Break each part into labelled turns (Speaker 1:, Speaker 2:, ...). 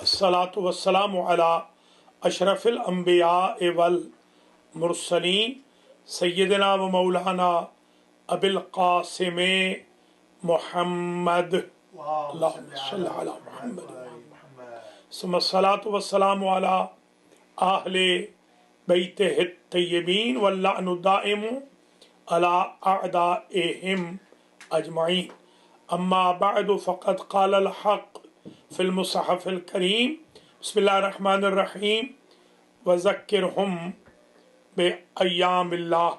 Speaker 1: अस्सलातु वस्सलामु अला अशरफिल अंबिया वल मुरसलीन सय्यदना व मौलाना अबिल कासिम मुहम्मद अल्लाहुम्मा सल्लि अला मुहम्मद सुम्मा सलातु वस्सलामु अला अहले बैतिहि तय्यबीन वल लअनु दाइमु अला अअदाइहिम अजमईन अम्मा बअदु फ़क़द क़ालल हक़ फ़िल मुसहफ़िल करीम बिस्मिल्लाहिर रहमानिर रहीम व ज़क्किरहुम बिअय्यामिल्लाह।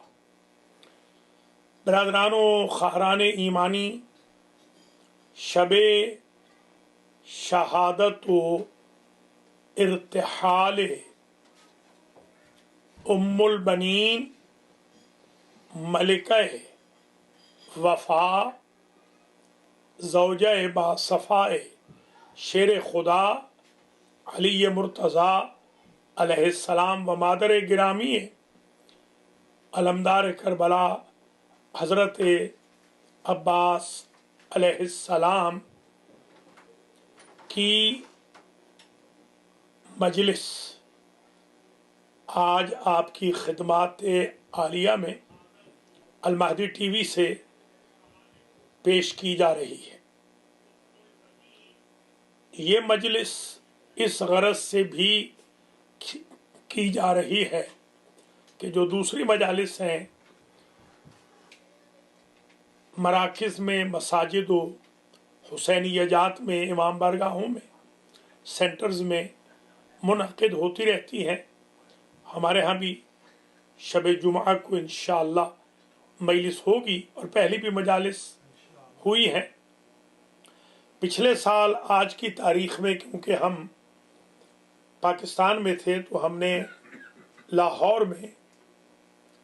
Speaker 1: बरादरानो ख़ाहरान ईमानी, शबे शहादत व इर्तिहाल उम्मुल बनीन मलिका वफ़ा ज़ौजा बासफ़ा शेर खुदा अली मुर्तज़ा अलैहिस्सलाम व मादर गिरामी अलमदार करबला हज़रत अब्बास अलैहिस्सलाम की मजलिस आज आपकी खिदमत आलिया में अल-महदी टीवी से पेश की जा रही है। ये मजलिस इस गरज से भी की जा रही है कि जो दूसरी मजालिस हैं मराकिज़ में, मसाजिद व हुसैनियजात में, इमाम बारगाहों में, सेंटर्स में मुनक़िद होती रहती हैं। हमारे यहाँ भी शब जुमा को इंशाअल्लाह मजलिस होगी और पहली भी मजालिस हुई हैं। पिछले साल आज की तारीख़ में क्योंकि हम पाकिस्तान में थे तो हमने लाहौर में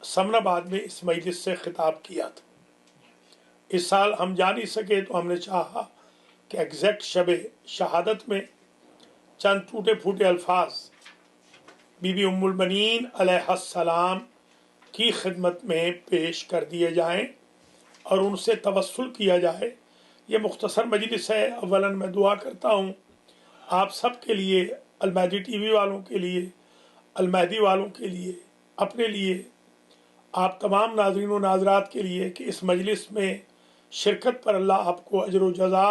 Speaker 1: समनाबाद में इस मजलिस से ख़िताब किया था। इस साल हम जा नहीं सके तो हमने चाहा कि एग्जैक्ट शब शहादत में चंद टूटे फूटे अल्फाज बीबी उम्मुल बनीन अलैहिस्सलाम की खिदमत में पेश कर दिए जाएं और उनसे तवस्सुल किया जाए। ये मुख्तसर मजलिस है। अव्वलन मैं दुआ करता हूँ आप सब के लिए, अल-महदी टीवी वालों के लिए, अल-महदी वालों के लिए, अपने लिए, आप तमाम नाज़रीन व नाज़रात के लिए कि इस मजलिस में शिरकत पर अल्लाह आपको अजर व जज़ा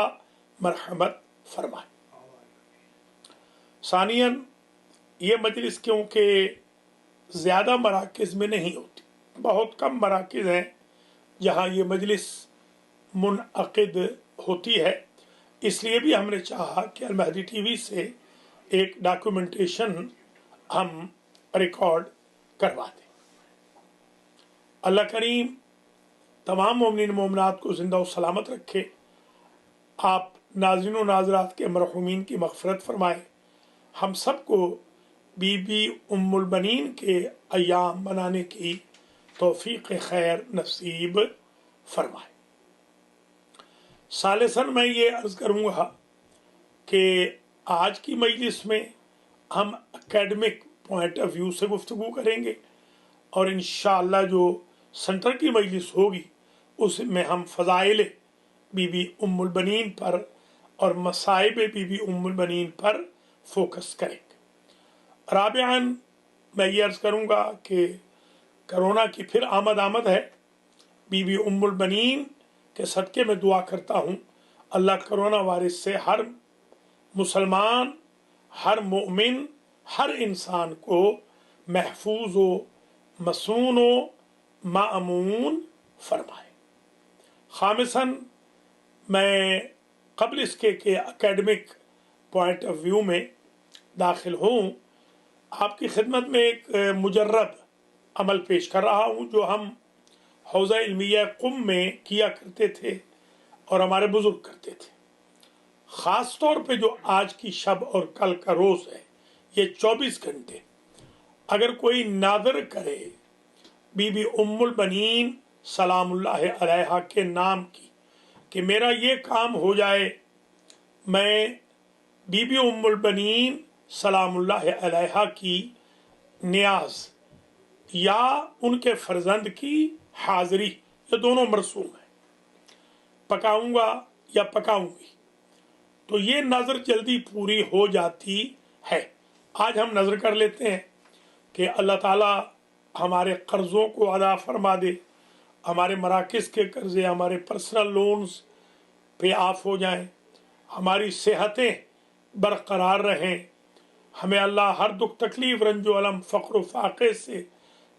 Speaker 1: मरहमत फरमाए। सानियन ये मजलिस क्योंकि ज़्यादा मराकिज़ में नहीं होती, बहुत कम मराकिज़ हैं जहाँ ये मजलिस मुनअक़िद होती है, इसलिए भी हमने चाहा कि अल-महदी टीवी से एक डॉक्यूमेंटेशन हम रिकॉर्ड करवा दें। अल्लाह करीम तमाम मोमिनीन मोमिनात को ज़िंदा व सलामत रखे। आप नाज़रीन व नाज़रात के मरहूमीन की मग़फ़िरत फरमाए। हम सब को बीबी उम्मुल बनीन के अय्याम मनाने की तौफ़ीक़ खैर नसीब फरमाए। सालिसन मैं ये अर्ज़ करूँगा कि आज की मजलिस में हम एकेडमिक पॉइंट ऑफ व्यू से गुफ्तगू करेंगे और इंशाअल्लाह जो सेंटर की मजलिस होगी उसमें हम फ़ज़ाइल बीबी उम्मुल बनीन पर और मसाइब बीबी उम्मुल बनीन पर फोकस करेंगे। राबिआन मैं ये अर्ज़ करूँगा कि कोरोना की फिर आमद है। बीबी उम्मुल बनीन के सदक़े में दुआ करता हूँ अल्लाह कोरोना वायरस से हर मुसलमान, हर मोमिन, हर इंसान को महफूज व मसून व माअमून फरमाए। खामिसन मैं क़ब्ल इसके कि एकेडमिक पॉइंट ऑफ व्यू में दाखिल हूँ, आपकी खिदमत में एक मुजर्रब अमल पेश कर रहा हूँ जो हम हौज़ा इल्मिया कुम में किया करते थे और हमारे बुजुर्ग करते थे। ख़ास तौर पे जो आज की शब और कल का रोज़ है, ये 24 घंटे अगर कोई नादर करे बीबी उम्मुल बनीन सलामुल्लाह अलैहा के नाम की कि मेरा ये काम हो जाए, मैं बीबी उम्मुल बनीन सलामुल्लाह अलैहा की नियाज या उनके फर्जंद की हाज़री, ये दोनों मरसूम है, पकाऊंगा या पकाऊंगी, تو یہ نظر جلدی پوری ہو جاتی ہے۔ آج ہم نظر کر لیتے ہیں کہ اللہ تعالیٰ ہمارے قرضوں کو ادا فرما دے، ہمارے مراکز کے قرضے، ہمارے پرسنل لونز پہ آف ہو جائیں، ہماری صحتیں برقرار رہیں، ہمیں اللہ ہر دکھ تکلیف رنج و علم فقر و فاقے سے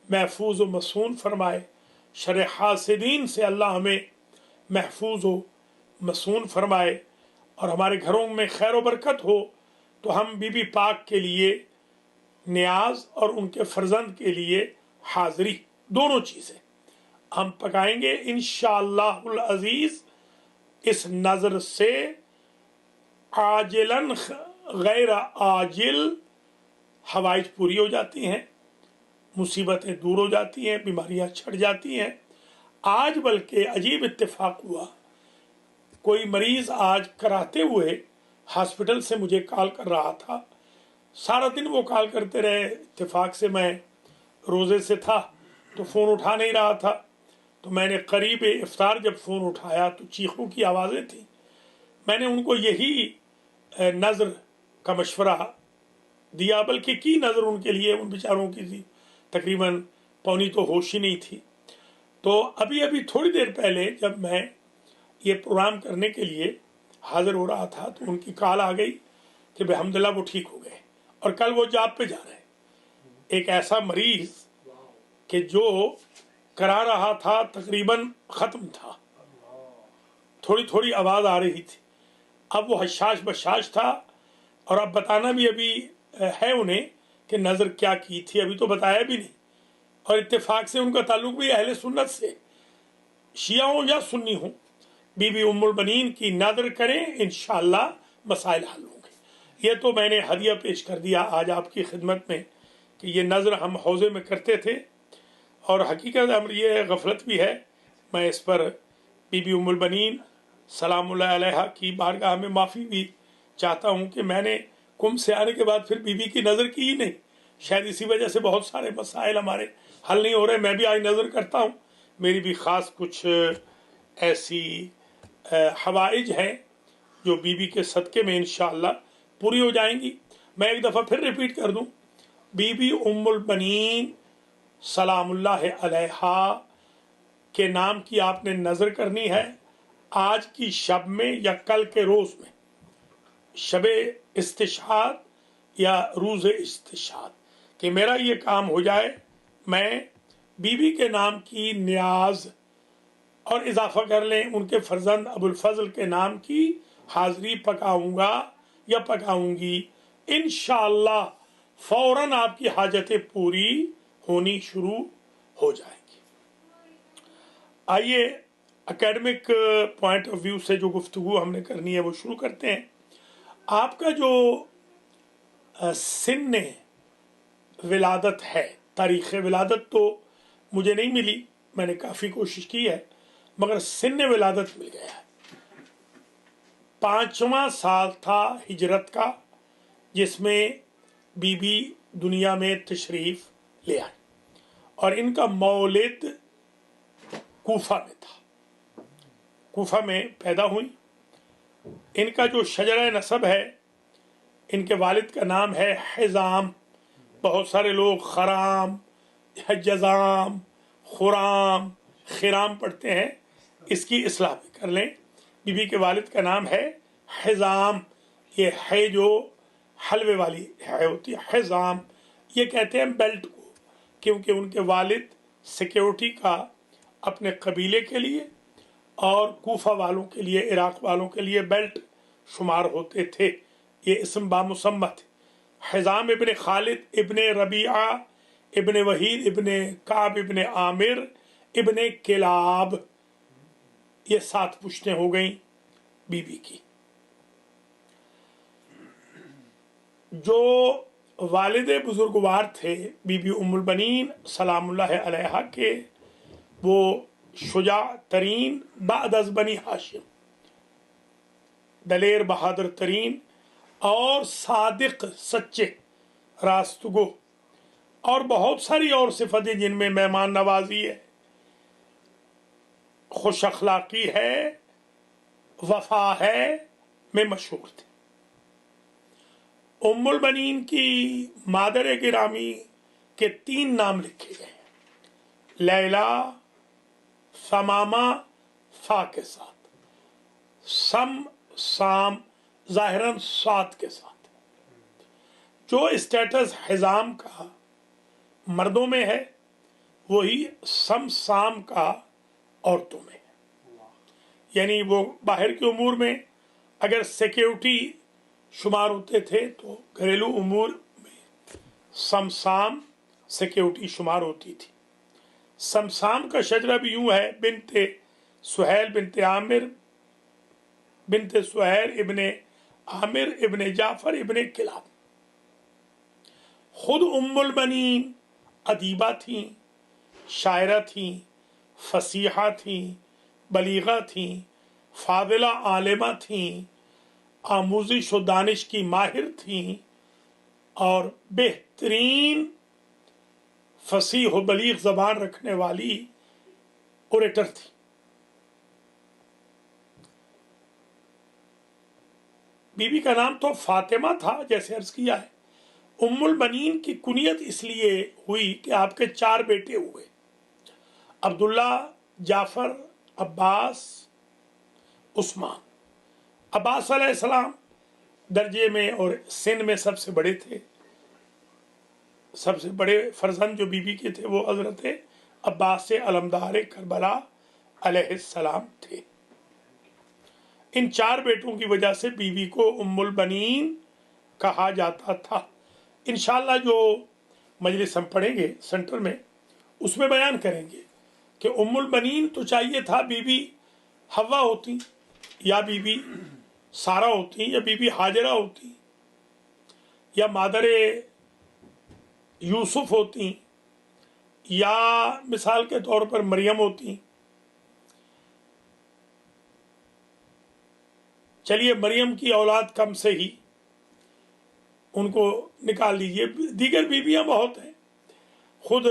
Speaker 1: محفوظ و مصون فرمائے، شر حاسدین سے اللہ ہمیں محفوظ و مصون فرمائے، اور ہمارے گھروں میں خیر و برکت ہو۔ تو ہم بی بی پاک کے لیے نیاز اور ان کے فرزند کے لیے حاضری، دونوں چیزیں ہم پکائیں گے انشاءاللہ العزیز۔ اس نظر سے عاجلاً غیر عاجل حوائج پوری ہو جاتی ہیں، مصیبتیں دور ہو جاتی ہیں، بیماریاں چھٹ جاتی ہیں۔ آج بلکہ عجیب اتفاق ہوا، کوئی مریض آج کراتے ہوئے ہاسپٹل سے مجھے کال کر رہا تھا، سارا دن وہ کال کرتے رہے، اتفاق سے میں روزے سے تھا تو فون اٹھا نہیں رہا تھا، تو میں نے قریب افطار جب فون اٹھایا تو چیخوں کی آوازیں تھیں۔ میں نے ان کو یہی نظر کا مشورہ دیا، بلکہ کی نظر ان کے لیے، ان بیچاروں کی تھی، تقریباً پونی تو ہوش ہی نہیں تھی۔ تو ابھی تھوڑی دیر پہلے جب میں یہ پروگرام کرنے کے لیے حاضر ہو رہا تھا تو ان کی کال آ گئی کہ الحمدللہ وہ ٹھیک ہو گئے اور کل وہ جاب پہ جا رہے ہیں۔ ایک ایسا مریض کہ جو کرا رہا تھا تقریباً ختم تھا، تھوڑی تھوڑی آواز آ رہی تھی، اب وہ حشاش بشاش تھا، اور اب بتانا بھی ابھی ہے انہیں کہ نظر کیا کی تھی، ابھی تو بتایا بھی نہیں۔ اور اتفاق سے ان کا تعلق بھی اہل سنت سے، شیعہ ہوں یا سنی ہوں، بی بی ام البنین کی نظر کریں انشاءاللہ مسائل حل ہوں گے۔ یہ تو میں نے ہدیہ پیش کر دیا آج آپ کی خدمت میں کہ یہ نظر ہم حوضے میں کرتے تھے، اور حقیقت امر یہ غفلت بھی ہے، میں اس پر بی بی ام البنین سلام اللہ علیہ کی بارگاہ میں معافی بھی چاہتا ہوں کہ میں نے کم سے آنے کے بعد پھر بی بی کی نظر کی ہی نہیں، شاید اسی وجہ سے بہت سارے مسائل ہمارے حل نہیں ہو رہے۔ میں بھی آج نظر کرتا ہوں، میری بھی خاص کچھ ایسی حوائج ہیں جو بی بی کے صدقے میں انشاءاللہ پوری ہو جائیں گی۔ میں ایک دفعہ پھر ریپیٹ کر دوں، بی بی ام البنین سلام اللہ علیہا کے نام کی آپ نے نظر کرنی ہے آج کی شب میں یا کل کے روز میں، شب استشہاد یا روز استشہاد، کہ میرا یہ کام ہو جائے، میں بی بی کے نام کی نیاز، اور اضافہ کر لیں ان کے فرزند ابو الفضل کے نام کی حاضری پکاؤں گا یا پکاؤں گی، انشاءاللہ فوراً آپ کی حاجتیں پوری ہونی شروع ہو جائیں گی۔ آئیے اکیڈمک پوائنٹ آف ویو سے جو گفتگو ہم نے کرنی ہے وہ شروع کرتے ہیں۔ آپ کا جو سن ولادت ہے، تاریخ ولادت تو مجھے نہیں ملی، میں نے کافی کوشش کی ہے، مگر سن ولادت مل گیا ہے۔ 5واں سال تھا ہجرت کا جس میں بی بی دنیا میں تشریف لے آئی، اور ان کا مولد کوفہ میں تھا، کوفہ میں پیدا ہوئی۔ ان کا جو شجرہ نسب ہے، ان کے والد کا نام ہے حزام، بہت سارے لوگ خرام، جزام، خرام، خرام پڑھتے ہیں، اس کی اصلاح بھی کر لیں۔ بی بی کے والد کا نام ہے حزام، یہ ہے جو حلوے والی ہے ہوتی ہے، حزام، یہ کہتے ہیں بیلٹ کو، کیونکہ ان کے والد سیکیورٹی کا اپنے قبیلے کے لیے اور کوفہ والوں کے لیے، عراق والوں کے لیے بیلٹ شمار ہوتے تھے۔ یہ اسم بامسمہ تھے، حزام ابن خالد ابن ربیعہ ابن وحید ابن کعب ابن عامر ابن کلاب، یہ 7 پشتیں ہو گئیں بی بی کی۔ جو والد بزرگوار تھے بی بی ام البنین سلام اللہ علیہا کے، وہ شجاع ترین بعد از بنی ہاشم، دلیر بہادر ترین اور صادق، سچے، راستگو، اور بہت ساری اور صفتیں جن میں مہمان نوازی ہے، خوش اخلاقی ہے، وفا ہے، में मशहूर थे। उम्मुल बनीन की मादर गिरामी के 3 नाम लिखे गए हैं, लैला, समामा, सा के साथ, सम, साम ज़ाहिरन सात के साथ। जो स्टेटस हिजाम का मर्दों में है वही सम साम का औरतों में है। यानी वो बाहर के उमूर में अगर सिक्योरिटी शुमार होते थे तो घरेलू उमूर में समसाम सिक्योरिटी शुमार होती थी। समसाम का शजरा भी यूं है, बिनते सुहैल बिनते आमिर बिनते सुहैल इब्ने आमिर इब्ने जाफर इब्ने किलाब। खुद उम्मुल बनीन अदीबा थी, शायरा थी, फसीहा थी, बलीगा थी, फादिला आलिमा थी, आमूजिश व दानिश की माहिर थी और बेहतरीन फसीह व बलीग ज़बान रखने वाली ओरेटर थी। बीबी का नाम तो फातिमा था जैसे अर्ज किया है। उम्मुल बनीन की कुनियत इसलिए हुई कि आपके 4 बेटे हुए, अब्दुल्ला, जाफर, अब्बास, उस्मान। अब्बास अलैहिस्सलाम दर्जे में और सिन में सबसे बड़े थे। सबसे बड़े फर्जंद जो बीबी के थे वो हजरत अब्बास अलमदार करबला अलैहिस्सलाम थे। इन 4 बेटों की वजह से बीबी को उम्मुल बनीन कहा जाता था। इंशाअल्लाह जो मजलिस हम पढ़ेंगे सेंटर में उसमें बयान करेंगे कि उम्मुल बनीन तो चाहिए था बीबी हवा होती या बीबी सारा होती या बीबी हाजरा होती या मादरे यूसुफ होती या मिसाल के तौर पर मरियम होती। चलिए मरियम की औलाद कम से ही उनको निकाल लीजिए, दीगर बीबियां बहुत हैं। खुद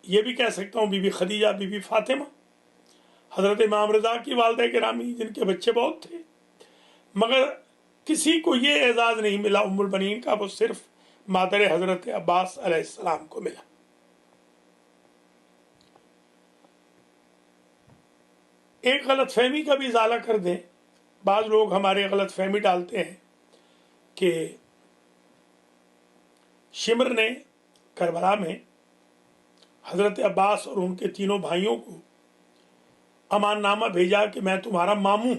Speaker 1: ये भी कह सकता हूँ बीबी खदीजा, बीबी फातिमा, हजरत इमाम रजा की वालदा गिरामी जिनके बच्चे बहुत थे, मगर किसी को ये एजाज नहीं मिला उम्मुल बनीन का, वो सिर्फ मादर हजरत अब्बास अलैहिस्सलाम को मिला। एक गलत फहमी का भी इजाला कर दें, बाज लोग हमारे गलत फहमी डालते हैं कि शिमर ने करबला में हजरत अब्बास और उनके तीनों भाइयों को अमान नामा भेजा कि मैं तुम्हारा मामू।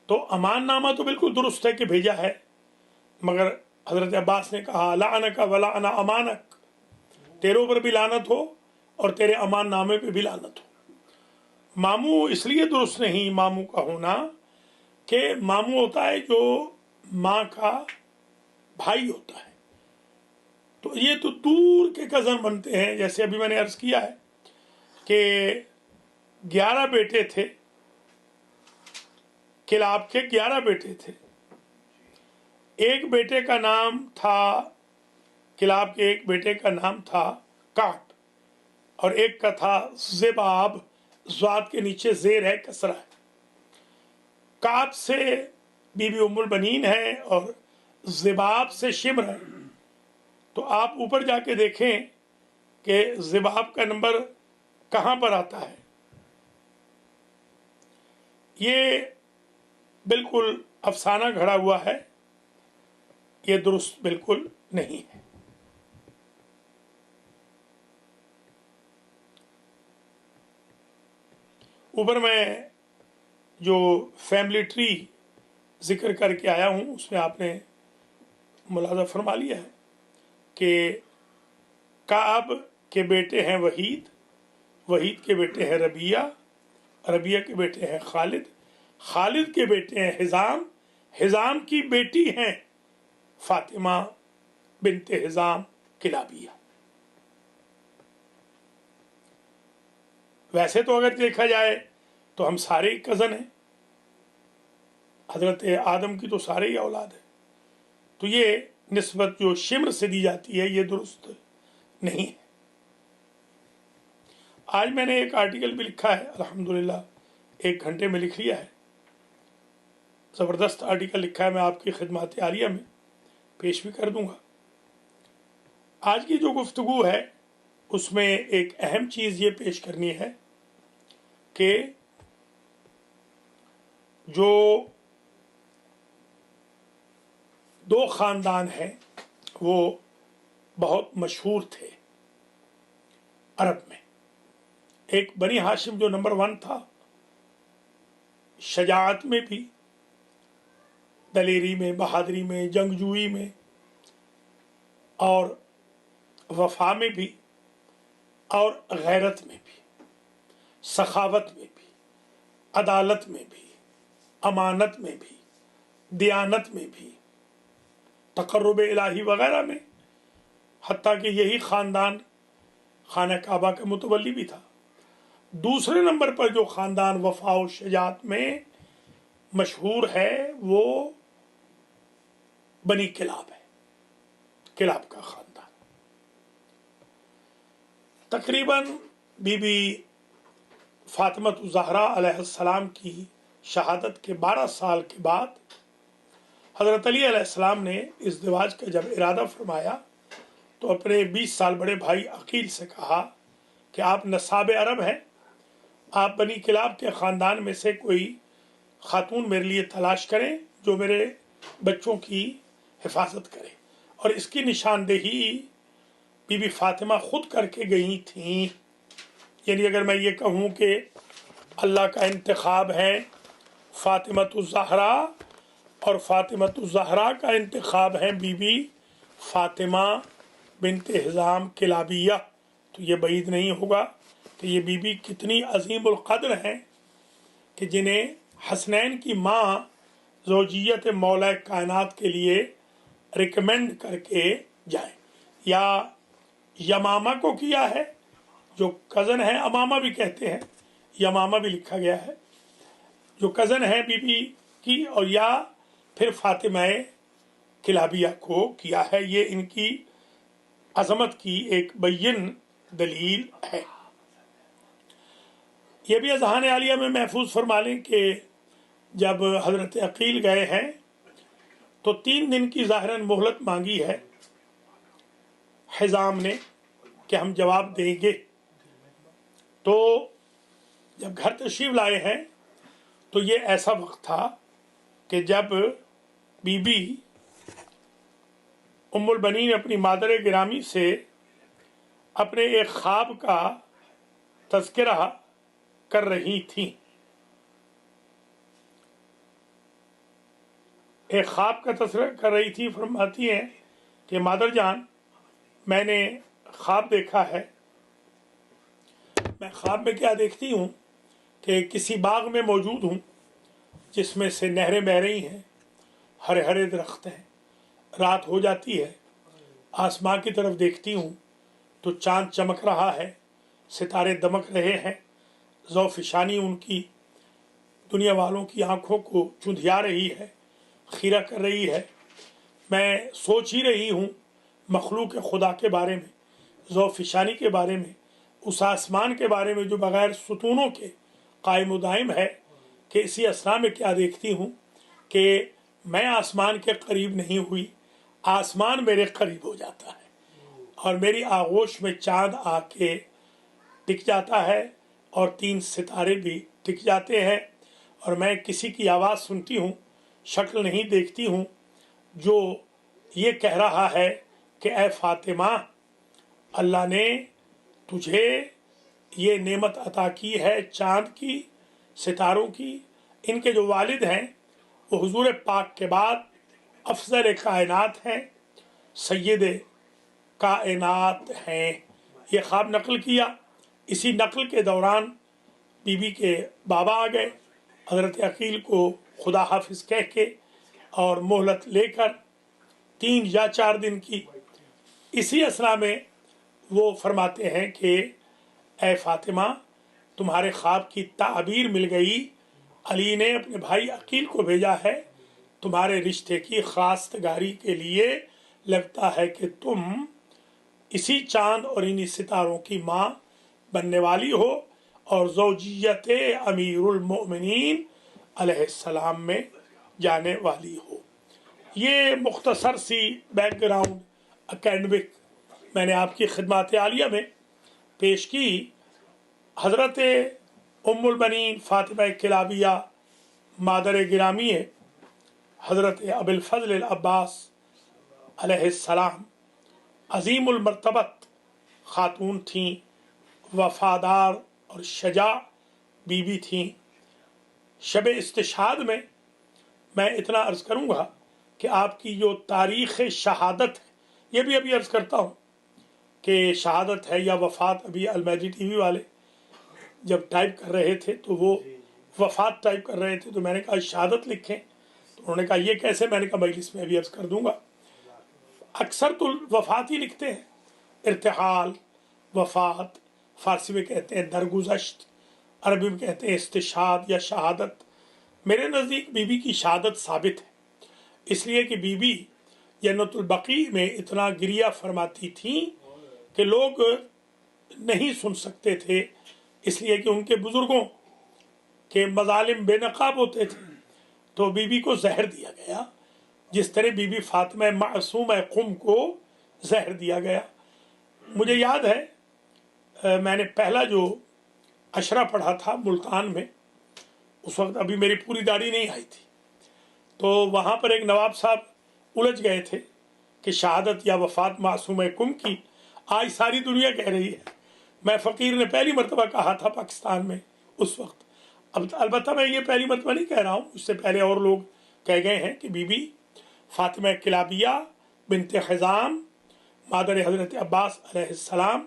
Speaker 1: तो अमान नामा तो बिल्कुल दुरुस्त है कि भेजा है, मगर हजरत अब्बास ने कहा लानक वला अना अमानक, तेरे ऊपर भी लानत हो और तेरे अमान नामे पे भी लानत हो। मामू इसलिए दुरुस्त नहीं मामू का होना कि मामू होता है जो माँ का भाई होता है, तो ये तो दूर के कजन बनते हैं। जैसे अभी मैंने अर्ज किया है कि 11 बेटे थे, किलाब के 11 बेटे थे। एक बेटे का नाम था, किलाब के एक बेटे का नाम था काट और एक का था ज़िबाब, ज़ाद के नीचे ज़ेर है, कसरा है। काट से बीबी उम्मुल बनीन है और ज़िबाब से शिमर है। तो आप ऊपर जाके देखें कि ज़िबाब का नंबर कहाँ पर आता है। ये बिल्कुल अफसाना घड़ा हुआ है, ये दुरुस्त बिल्कुल नहीं है। ऊपर मैं जो फैमिली ट्री जिक्र करके आया हूँ उसमें आपने मुलाजा फरमा लिया है कि काब के बेटे हैं वहीद, वहीद के बेटे हैं रबिया, रबिया के बेटे हैं खालिद, खालिद के बेटे हैं हिजाम, हिजाम की बेटी हैं फातिमा बिनते हिजाम किलाबिया। वैसे तो अगर देखा जाए तो हम सारे कज़न हैं, हजरत आदम की तो सारे ही औलाद है। तो ये निस्बत जो शिमर से दी जाती है ये दुरुस्त नहीं है। आज मैंने एक आर्टिकल भी लिखा है अल्हम्दुलिल्लाह 1 घंटे में लिख लिया है। ज़बरदस्त आर्टिकल लिखा है, मैं आपकी खिदमत आलिया में पेश भी कर दूंगा। आज की जो गुफ्तगू है उसमें एक अहम चीज़ ये पेश करनी है कि जो 2 ख़ानदान हैं वो बहुत मशहूर थे अरब में। एक बनी हाशिम जो नंबर 1 था, शजाअत में भी, दलेरी में, बहादुरी में, जंगजूई में और वफा में भी और गैरत में भी, सखावत में भी, अदालत में भी, अमानत में भी, दियानत में भी, तकर्रुब इलाही वगैरह में, हत्ता कि यही ख़ानदान खाना काबा का मुतवल्ली भी था। दूसरे नंबर पर जो ख़ानदान वफा और शजाअत में मशहूर है वो बनी किलाब है, किलाब का ख़ानदान। तकरीबन बीबी फातिमा ज़हरा अलैहिस्सलाम की शहादत के 12 साल के बाद हज़रत अली अलैहिस्सलाम ने इज़्दिवाज का जब इरादा फरमाया तो अपने 20 साल बड़े भाई अकील से कहा कि आप नसाब अरब हैं, आप बनी किलाब के ख़ानदान में से कोई खातून मेरे लिए तलाश करें जो मेरे बच्चों की हिफाजत करे। और इसकी निशानदेही बीबी फातिमा खुद करके गई थीं। यानी अगर मैं ये कहूँ कि अल्लाह का इंतखाब है फातिमा-तुज़-ज़हरा और फातिमा-तुज़-ज़हरा का इंतखाब है बीबी फातिमा बिन्त हिज़ाम किलाबिया, तो ये बईद नहीं होगा कि ये बीबी कितनी अज़ीमुल क़द्र हैं कि जिन्हें हसनैन की माँ ज़ौजियत मौला कायनात के लिए रिकमेंड करके जाए। या यमामा को किया है, जो कज़न है, अमामा भी कहते हैं, यमामा भी लिखा गया है, जो कज़न है बीबी की, और या फिर फातिमा किलाबिया को किया है। ये इनकी अज़मत की एक बय्यन दलील है। ये भी अज़हान आलिया में महफूज फरमा लें कि जब हज़रत अकील गए हैं तो 3 दिन की ज़ाहिरन मोहलत मांगी है हिज़ाम ने कि हम जवाब देंगे। तो जब घर तशरीफ़ लाए हैं तो ये ऐसा वक्त था कि जब बीबी उम्मुल बनीन अपनी मादर गिरामी से अपने एक ख्वाब का तज़किरा कर रही थी। एक ख्वाब का तज़किरा कर रही थी। फरमाती हैं कि मादर जान, मैंने ख्वाब देखा है। मैं ख्वाब में क्या देखती हूँ कि किसी बाग में मौजूद हूँ जिसमें से नहरें बह रही हैं, हरे हरे दरख्त हैं। रात हो जाती है, आसमां की तरफ देखती हूँ तो चाँद चमक रहा है, सितारे दमक रहे हैं। ज़ौफ़िशानी उनकी दुनिया वालों की आँखों को चुंधिया रही है, खीरा कर रही है। मैं सोच ही रही हूँ मखलूक खुदा के बारे में, ज़ौफ़िशानी के बारे में, उस आसमान के बारे में जो बग़ैर सुतूनों के कायम दायम है, कि इसी असना में क्या देखती हूँ कि मैं आसमान के करीब नहीं हुई, आसमान मेरे करीब हो जाता है और मेरी आगोश में चाँद आके टिक जाता है और 3 सितारे भी टिक जाते हैं। और मैं किसी की आवाज़ सुनती हूँ, शक्ल नहीं देखती हूँ, जो ये कह रहा है कि ए फातिमा, अल्लाह ने तुझे ये नेमत अता की है चाँद की, सितारों की। इनके जो वालिद हैं वो हुजूर पाक के बाद अफजल कायनात हैं, सैयद कायनात हैं। ये ख्वाब नकल किया। इसी नकल के दौरान बीबी के बाबा आ गए, हज़रत अकील को खुदा हाफिज़ कह के और मोहलत लेकर 3 या 4 दिन की। इसी असना में वो फरमाते हैं कि ए फातिमा, तुम्हारे ख्वाब की ताबीर मिल गई। अली ने अपने भाई अकील को भेजा है तुम्हारे रिश्ते की खास्तगारी के लिए। लगता है कि तुम इसी चांद और इन्हीं सितारों की माँ बनने वाली हो और ज़ौजियत अमीरुल मोमिनीन अलैहिस्सलाम में जाने वाली हो। ये मुख्तसर सी बैकग्राउंड एकेडमिक मैंने आपकी खिदमत आलिया में पेश की। हज़रत उम्मुल बनीन फ़ातिमा किलाबिया मादर गिरामी हज़रत अबुल फ़ज़ल अब्बास अलैहिस्सलाम अज़ीमुल मर्तबत ख़ातून थीं, वफ़ादार और शजा बीबी थीं। शब इस्तिशहाद में मैं इतना अर्ज़ करूँगा कि आपकी जो तारीख़ शहादत है, ये भी अभी अर्ज़ करता हूँ कि शहादत है या वफ़ात, अभी अलमैजी टीवी वाले जब टाइप कर रहे थे तो वो वफ़ात टाइप कर रहे थे, तो मैंने कहा शहादत लिखें, तो उन्होंने कहा ये कैसे। मैंने कहा मजलिस में अभी अर्ज़ कर दूँगा। अक्सर तो वफ़ात ही लिखते हैं, इर्तिहाल, वफ़ात, फ़ारसी में कहते हैं दरगुज़श्त, अरबी में कहते हैं इस्तिशाद या शहादत। मेरे नज़दीक बीबी की शहादत साबित है, इसलिए कि बीबी जन्नतुल बकी में इतना गिरिया फरमाती थी कि लोग नहीं सुन सकते थे, इसलिए कि उनके बुज़ुर्गों के मज़ालिम बेनकाब होते थे। तो बीबी को जहर दिया गया, जिस तरह बीबी फ़ातिमा मासूम क़ुम को जहर दिया गया। मुझे याद है मैंने पहला जो अशरा पढ़ा था मुल्तान में, उस वक्त अभी मेरी पूरी दाढ़ी नहीं आई थी, तो वहाँ पर एक नवाब साहब उलझ गए थे कि शहादत या वफ़ात मासूम क़ुम की आज सारी दुनिया कह रही है। मैं फ़कीर ने पहली मरतबा कहा था पाकिस्तान में उस वक्त। अब अलबत्ता मैं ये पहली मरतबा नहीं कह रहा हूँ, उससे पहले और लोग कह गए हैं कि बीबी फ़ातिमा किलाबिया बिनते हिज़ाम मादर हज़रत अब्बास अलैहिस्सलाम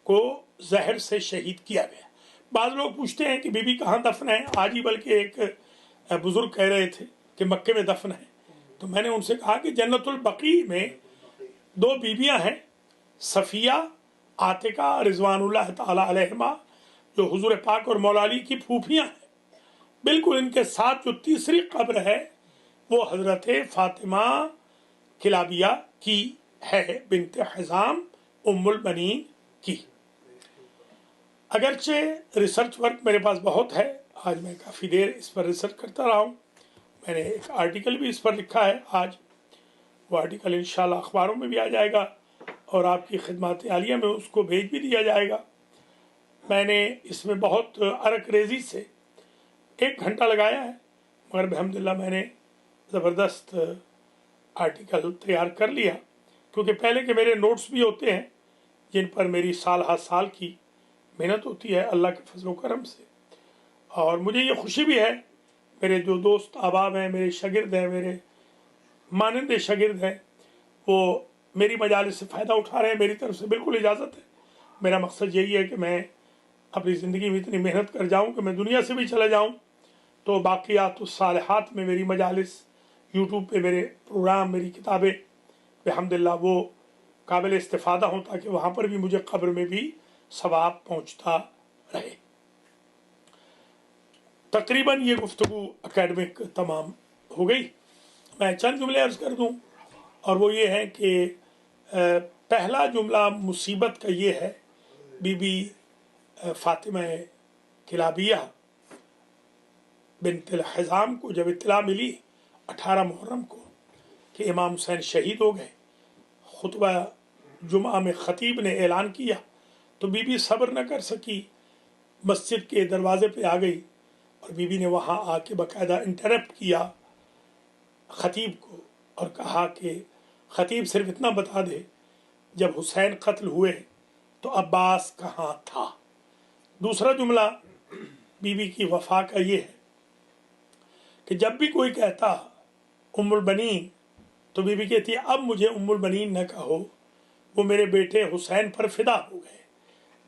Speaker 1: को जहर से शहीद किया गया। बाद लोग पूछते हैं कि बीबी कहाँ दफन है, आज ही बल्कि एक बुज़ुर्ग कह रहे थे कि मक्के में दफन है। तो मैंने उनसे कहा कि जन्नतुल बकी में दो बीबियाँ हैं, सफ़िया आतिका रिज़वानुल्लाह ताला अलैहिमा, जो हुज़ूर पाक और मौला अली की फूफियाँ हैं। बिल्कुल इनके साथ जो तीसरी कब्र है वो हज़रत फ़ातिमा किलाबिया की है, बिनते हिज़ाम उम्मुल बनीन की। अगरचे रिसर्च वर्क मेरे पास बहुत है, आज मैं काफ़ी देर इस पर रिसर्च करता रहा हूँ। मैंने एक आर्टिकल भी इस पर लिखा है, आज वो आर्टिकल इंशाल्लाह अखबारों में भी आ जाएगा और आपकी खिदमत आलिया में उसको भेज भी दिया जाएगा। मैंने इसमें बहुत अरकरेज़ी से 1 घंटा लगाया है, मगर अल्हम्दुलिल्लाह मैंने ज़बरदस्त आर्टिकल तैयार कर लिया, क्योंकि पहले के मेरे नोट्स भी होते हैं जिन पर मेरी साल हर साल की मेहनत होती है अल्लाह के फजल करम से। और मुझे ये खुशी भी है, मेरे जो दोस्त अहबाब हैं, मेरे शागिर्द हैं, मेरे मानंदे शागिर्द हैं, वो मेरी मजालिस से फ़ायदा उठा रहे हैं। मेरी तरफ से बिल्कुल इजाज़त है। मेरा मकसद यही है कि मैं अपनी ज़िंदगी में इतनी मेहनत कर जाऊँ कि मैं दुनिया से भी चला जाऊँ तो बाक़ियातुस सालिहात में मेरी मजालिस, यूट्यूब पे मेरे प्रोग्राम, मेरी किताबें अल्हम्दुलिल्लाह वो काबिल इस्तिफ़ादा हों, ताकि वहाँ पर भी मुझे कब्र में भी सवाब पहुँचता रहे। तकरीबन ये गुफ्तगू एकेडमिक तमाम हो गई। मैं चंद जुमले अर्ज़ कर दूँ, और वो ये है कि पहला जुमला मुसीबत का ये है, बीबी फ़ातिमा किलाबिया बिनते हिज़ाम को जब इत्तला मिली 18 मुहर्रम को कि इमाम हुसैन शहीद हो गए, खुतबा जुमा में ख़तीब ने ऐलान किया, तो बीबी सब्र न कर सकी, मस्जिद के दरवाज़े पे आ गई और बीबी ने वहाँ आके बाकायदा इंटरप्ट किया ख़तीब को और कहा कि ख़तीब सिर्फ इतना बता दे, जब हुसैन कत्ल हुए तो अब्बास कहाँ था। दूसरा जुमला बीबी की वफ़ा का ये है कि जब भी कोई कहता उम्मुल बनीन, तो बीबी कहती है अब मुझे उम्मुल बनीन न कहो, वो मेरे बेटे हुसैन पर फिदा हो गए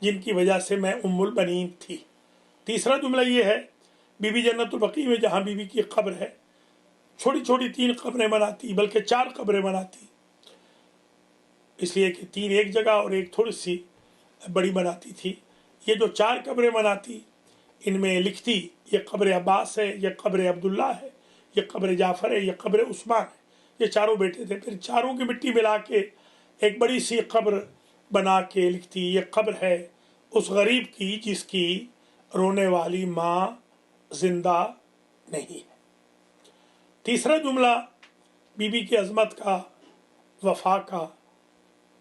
Speaker 1: जिनकी वजह से मैं उम्मुल बनीन थी। तीसरा जुमला ये है, बीबी जन्नतुल बकी में जहाँ बीबी की कब्र है, छोटी छोटी 3 कब्रें बनाती, बल्कि 4 कब्रें बनाती, इसलिए कि 3 एक जगह और एक थोड़ी सी बड़ी बनाती थी। ये जो 4 कब्रें बनाती, इनमें लिखती ये कब्र अब्बास है, ये कब्र अब्दुल्ला है, ये कब्र जाफ़र है, ये कब्र उस्मान है। ये चारों बेटे थे। फिर चारों की मिट्टी मिला के एक बड़ी सी कब्र बना के लिखती ये कब्र है उस गरीब की जिसकी رونے والی ماں زندہ نہیں ہے۔ تیسرا جملہ بی بی کی عظمت کا، وفا کا،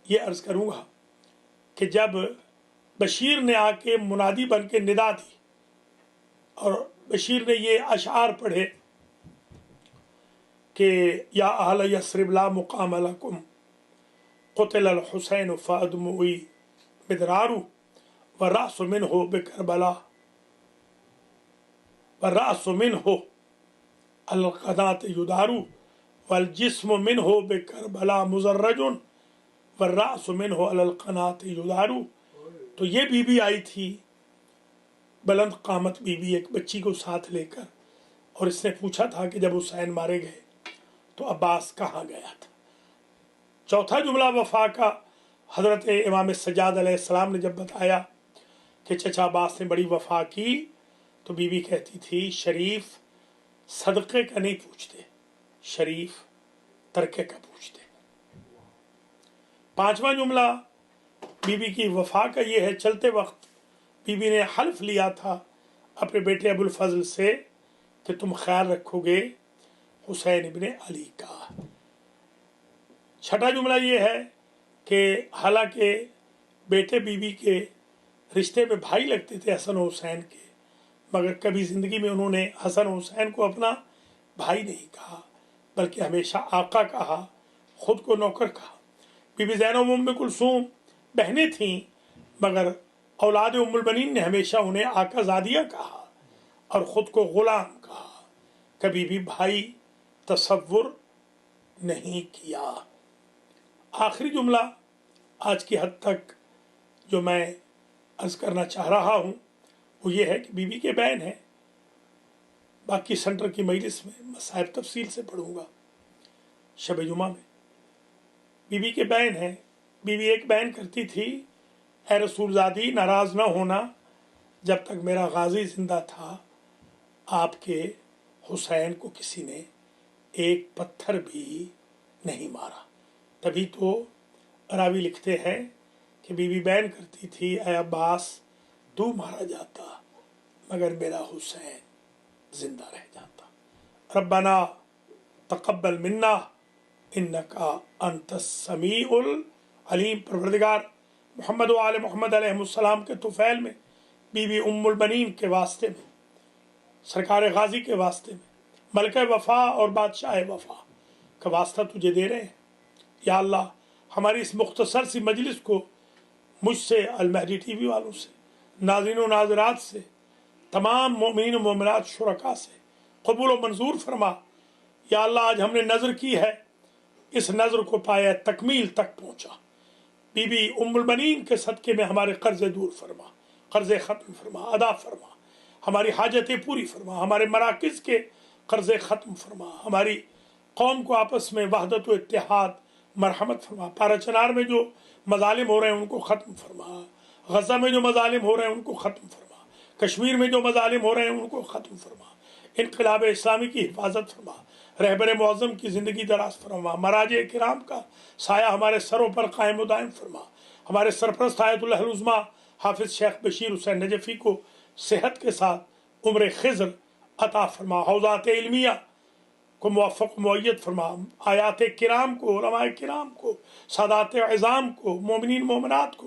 Speaker 1: یہ عرض کروں گا کہ جب بشیر نے آ کے منادی بن کے ندا دی اور بشیر نے یہ اشعار پڑھے کہ یا اہل یثرب لا مقام لکم قتل الحسین فادمعی مدرار والرأس منہ بکربلا والرأس منہ القناة یدار والجسم منہ بکربلا مزرج والرأس منہ القناة یدار۔ تو یہ بی بی آئی تھی، بلند قامت بی بی، ایک بچی کو ساتھ لے کر، اور اس نے پوچھا تھا کہ جب حسین مارے گئے تو عباس کہاں گیا تھا۔ چوتھا جملہ وفا کا، حضرت امام سجاد علیہ السلام نے جب بتایا کہ چچا عباس نے بڑی وفا کی، تو بی بی کہتی تھی شریف صدقے کا نہیں پوچھتے، شریف ترکے کا پوچھتے۔ پانچواں جملہ بی بی کی وفا کا یہ ہے، چلتے وقت بی بی نے حلف لیا تھا اپنے بیٹے ابو الفضل سے کہ تم خیال رکھو گے حسین ابن علی کا۔ چھٹا جملہ یہ ہے کہ حالانکہ بیٹے بی بی کے رشتے میں بھائی لگتے تھے حسن و حسین کے، مگر کبھی زندگی میں انہوں نے حسن و حسین کو اپنا بھائی نہیں کہا، بلکہ ہمیشہ آقا کہا، خود کو نوکر کہا۔ بی بی زینب ام کلثوم بہنیں تھیں، مگر اولاد ام البنین نے ہمیشہ انہیں آقا زادیہ کہا اور خود کو غلام کہا، کبھی بھی بھائی تصور نہیں کیا۔ آخری جملہ آج کی حد تک جو میں عرض کرنا چاہ رہا ہوں وہ یہ ہے کہ بی بی کے بین ہیں، باقی سنٹر کی مجلس میں مصائب تفصیل سے پڑھوں گا شب جمعہ میں۔ بی بی کے بین ہیں، بی بی ایک بین کرتی تھی اے رسول زادی ناراض نہ ہونا، جب تک میرا غازی زندہ تھا آپ کے حسین کو کسی نے ایک پتھر بھی نہیں مارا۔ تبھی تو راوی لکھتے ہیں کہ بی بی بیان کرتی تھی اے عباس تو مارا جاتا مگر میرا حسین زندہ رہ جاتا۔ ربنا تقبل منا انکا انت السمیع العلیم۔ پروردگار محمد و آل محمد علیہ السلام کے طفیل میں، بی بی ام البنین کے واسطے میں، سرکار غازی کے واسطے میں، ملکہ وفا اور بادشاہ وفا کا واسطہ تجھے دے رہے ہیں۔ یا اللہ ہماری اس مختصر سی مجلس کو مجھ سے، المہدی ٹی وی والوں سے، ناظرین و ناظرات سے، تمام مومنین و مومنات شرکا سے قبول و منظور فرما۔ یا اللہ آج ہم نے نظر کی ہے، اس نظر کو پایا تکمیل تک پہنچا۔ بی بی ام البنین کے صدقے میں ہمارے قرض دور فرما، قرض ختم فرما، ادا فرما، ہماری حاجتیں پوری فرما، ہمارے مراکز کے قرض ختم فرما، ہماری قوم کو آپس میں وحدت و اتحاد مرحمت فرما۔ پارا چنار میں جو مظالم ہو رہے ہیں ان کو ختم فرما، غزہ میں جو مظالم ہو رہے ہیں ان کو ختم فرما، کشمیر میں جو مظالم ہو رہے ہیں ان کو ختم فرما، انقلاب اسلامی کی حفاظت فرما، رہبر معظم کی زندگی دراز فرما، مراجع کرام کا سایہ ہمارے سروں پر قائم و دائم فرما، ہمارے سرپرست آیت اللہ العظمیٰ حافظ شیخ بشیر حسین نجفی کو صحت کے ساتھ عمر خضر عطا فرما، حوزات علمیہ کو موفق معید فرما، آیات کرام کو، علماء کرام کو، سادات عظام کو، مومنین مومنات کو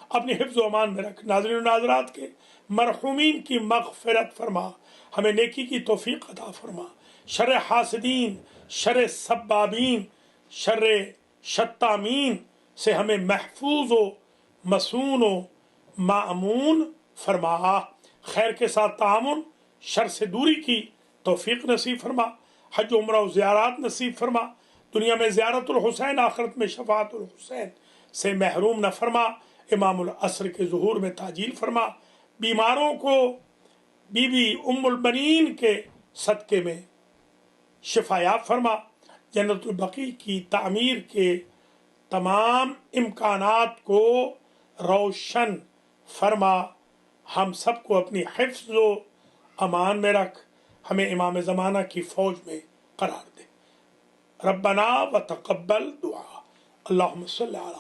Speaker 1: اپنی حفظ و امان میں رکھ۔ ناظرین و ناظرات کے مرحومین کی مغفرت فرما، ہمیں نیکی کی توفیق عطا فرما، شر حاسدین، شر سبابین، شر شتامین سے ہمیں محفوظ و مسون و مامون فرما، خیر کے ساتھ تعامل، شر سے دوری کی توفیق نصیب فرما، حج عمرہ و زیارات نصیب فرما، دنیا میں زیارت الحسین، آخرت میں شفاعت الحسین سے محروم نہ فرما، امام العصر کے ظہور میں تعجیل فرما، بیماروں کو بی بی ام البنین کے صدقے میں شفایاب فرما، جنت البقیع کی تعمیر کے تمام امکانات کو روشن فرما، ہم سب کو اپنی حفظ و امان میں رکھ، ہمیں امام زمانہ کی فوج میں قرار دے۔ ربنا وتقبل دعا، اللہم صلی علی